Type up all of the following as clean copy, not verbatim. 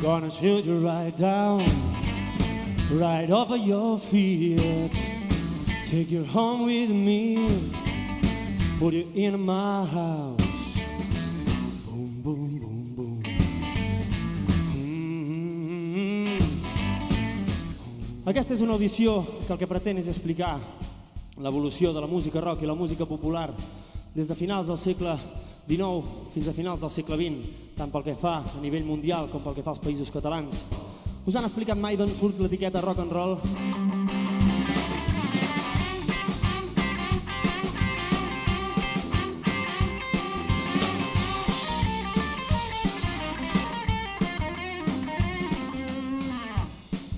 Gonna shoot you right down, right off of your feet. Take you home with me, put you in my house. Boom, boom, boom, boom. Aquesta és una audició que el que pretén és explicar l'evolució de la música rock i la música popular des de finals del segle XIX fins a finals del segle XX, tant pel que fa a nivell mundial com pel que fa als països catalans. Us han explicat mai d'on surt l'etiqueta rock and roll?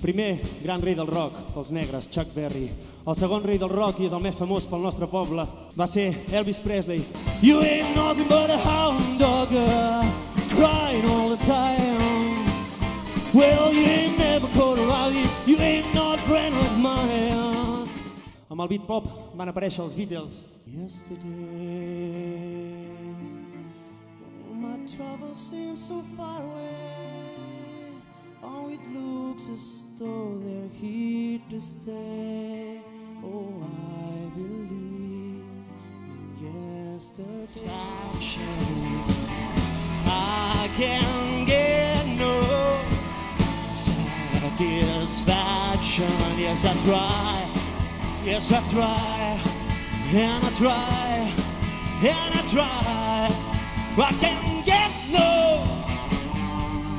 Primer gran rei del rock, pels negres, Chuck Berry. El segon rei del rock, i és el més famós pel nostre poble, va ser Elvis Presley. You ain't nothing but a hound dog, crying all the time. Well, you ain't never caught a rowdy, you ain't not a friend of mine. Amb el beat pop van aparèixer els Beatles. Yesterday, my troubles seem so far away. Oh, it looks as though they're here to stay. Oh, I believe in yesterday's action. I can get no satisfaction. Yes, I try. Yes, I try. And I try. And I try. I can get no.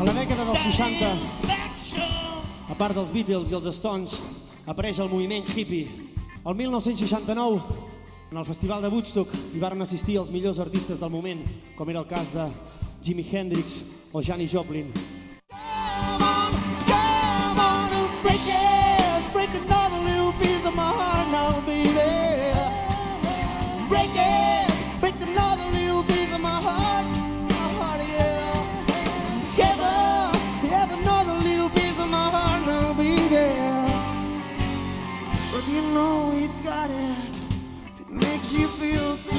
A la dècada dels 60, a part dels Beatles i els Stones, apareix el moviment hippie. El 1969, en el Festival de Woodstock, hi varen assistir els millors artistes del moment, com era el cas de Jimi Hendrix o Janis Joplin. Come on, break it, break another little piece of my heart now, baby. Break it, break another little piece of my heart. You know it got it, it makes you feel good.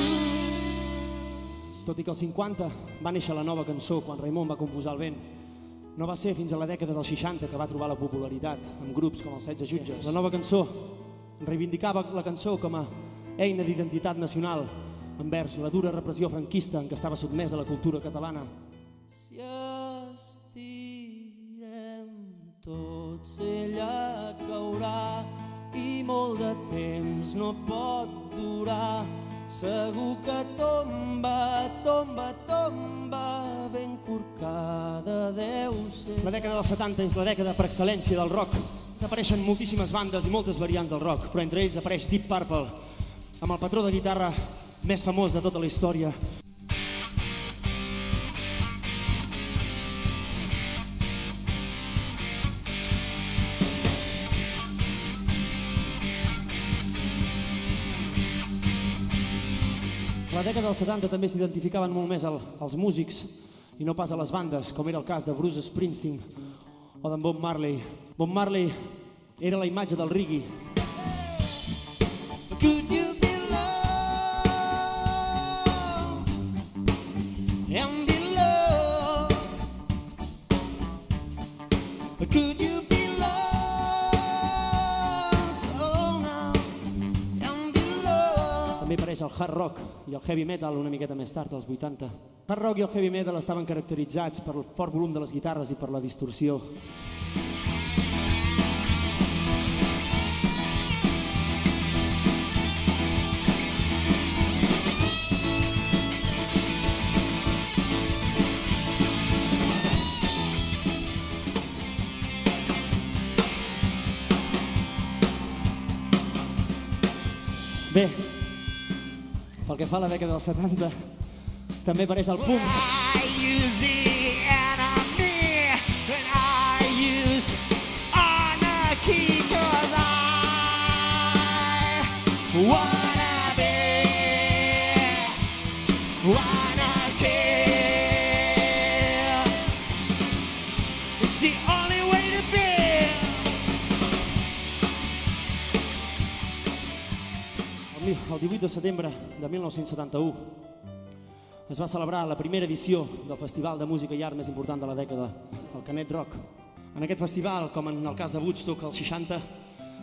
Tot i que als 50 va néixer la nova cançó quan Raimon va composar el vent, no va ser fins a la dècada dels 60 que va trobar la popularitat amb grups com els 16 Jutges. La nova cançó reivindicava la cançó com a eina d'identitat nacional envers la dura repressió franquista en què estava sotmesa la cultura catalana. Si estirem tots ella caurà i molt de temps no pot durar. Segur que tomba, tomba, tomba, ben corcada deu ser. La dècada dels 70 és la dècada per excel·lència del rock. Apareixen moltíssimes bandes i moltes variants del rock, però entre ells apareix Deep Purple, amb el patró de guitarra més famós de tota la història. A la dècada dels 70 també s'identificaven molt més els músics i no pas a les bandes, com era el cas de Bruce Springsteen o d'en Bob Marley. Bob Marley era la imatge del reggae. Could you be loved and be loved? Could you també apareix el hard rock i el heavy metal una miqueta més tard, als 80. El hard rock i el heavy metal estaven caracteritzats per el fort volum de les guitarres i per la distorsió. Bé, pel que fa a la dècada dels 70, també apareix el punk. El 18 de setembre de 1971 es va celebrar la primera edició del festival de música i art més important de la dècada, el Canet Rock. En aquest festival, com en el cas de Woodstock als 60,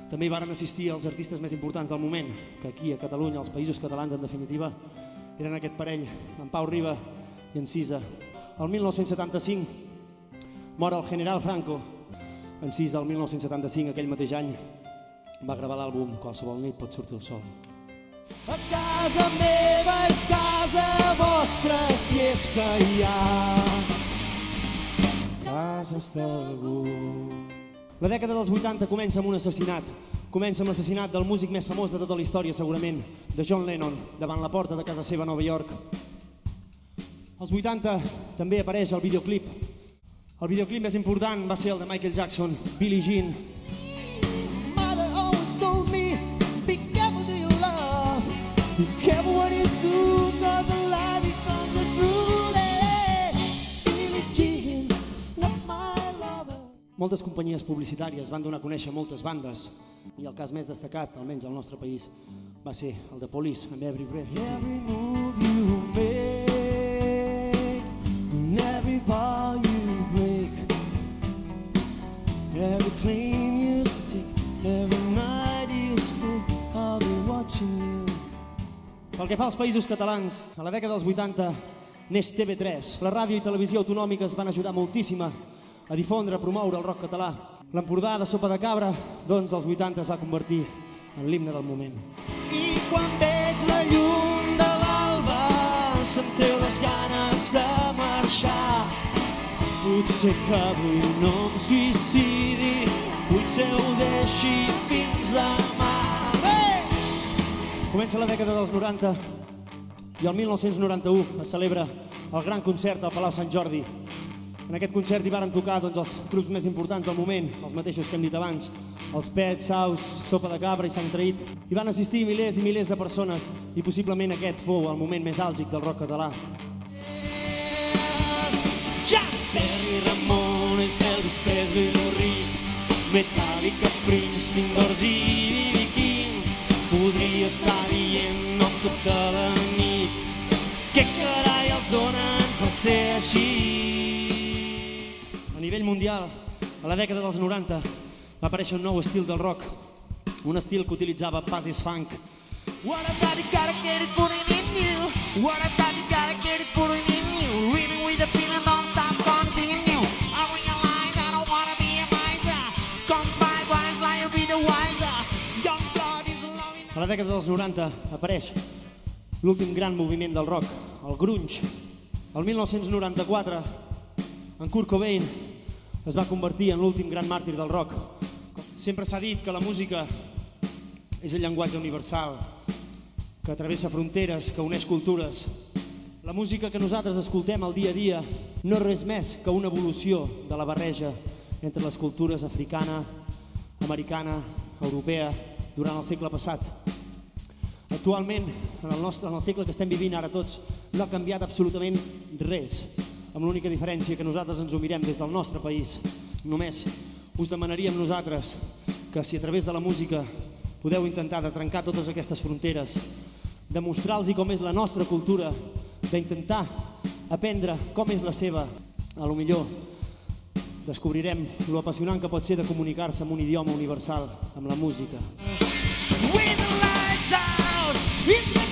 també hi varen assistir els artistes més importants del moment, que aquí a Catalunya, als Països Catalans en definitiva, eren aquest parell, en Pau Riba i en Sisa. El 1975 mor el general Franco. En Sisa, el 1975, aquell mateix any, va gravar l'àlbum Qualsevol nit pot sortir el sol. A casa meva és casa vostra, si és que hi ha cases d'algú. La dècada dels 80 comença amb un assassinat. Comença amb l'assassinat del músic més famós de tota la història, segurament, de John Lennon, davant la porta de casa seva a Nova York. Als 80 també apareix el videoclip. El videoclip més important va ser el de Michael Jackson, Billie Jean. Mother always told me, be careful who you love, be careful what you do, cause the lie becomes the truth. Billie Jean, it's not my lover. Moltes companyies publicitàries van donar a conèixer moltes bandes, i el cas més destacat, almenys al nostre país, va ser el de Police, amb Every Breath. Every move you make, and every bar you break, every claim you stick, every night you stick, I'll be watching you. Pel que fa als Països Catalans, a la dècada dels 80 neix TV3. La ràdio i televisió autonòmiques van ajudar moltíssim a difondre, a promoure el rock català. L'Empordà de Sopa de Cabra, doncs, als 80 es va convertir en l'himne del moment. I quan veig la llum de l'alba se'm treu les ganes de marxar. Potser que avui no em suïcidi, potser ho deixi fins demà. Comença la dècada dels 90 i el 1991 es celebra el gran concert al Palau Sant Jordi. En aquest concert hi varen tocar els grups més importants del moment, els mateixos que hem dit abans, els Pets, Saus, Sopa de Cabra i Sant Traït. Hi van assistir milers i milers de persones i possiblement aquest fou el moment més àlgid del rock català. Jack Perry, Ramones, Elvis Presley, Lou Reed, Metallica, Springsteen, Doors i B.B. King. Podria estar dient noms tota la nit, què carai els donen per ser així? A nivell mundial, a la dècada dels 90, va aparèixer un nou estil del rock, un estil que utilitzava bases funk. What about you gotta get it putting in you? What about you gotta get it putting in you? Reading with the feeling don't stop, continue. I realize I don't wanna be a miser. Come by, wise liar, be the wiser. Young blood is loving. A la dècada dels 90 apareix l'últim gran moviment del rock, el grunge. El 1994, en Kurt Cobain es va convertir en l'últim gran màrtir del rock. Sempre s'ha dit que la música és el llenguatge universal, que travessa fronteres, que uneix cultures. La música que nosaltres escoltem al dia a dia no és res més que una evolució de la barreja entre les cultures africana, americana, europea, durant el segle passat. Actualment, en el segle que estem vivint ara tots, no ha canviat absolutament res, amb l'única diferència que nosaltres ens ho mirem des del nostre país. Només us demanaríem nosaltres que si a través de la música podeu intentar de trencar totes aquestes fronteres, de mostrar-los com és la nostra cultura, d'intentar aprendre com és la seva, a lo millor descobrirem lo apassionant que pot ser de comunicar-se amb un idioma universal, amb la música. With the lights out, it's the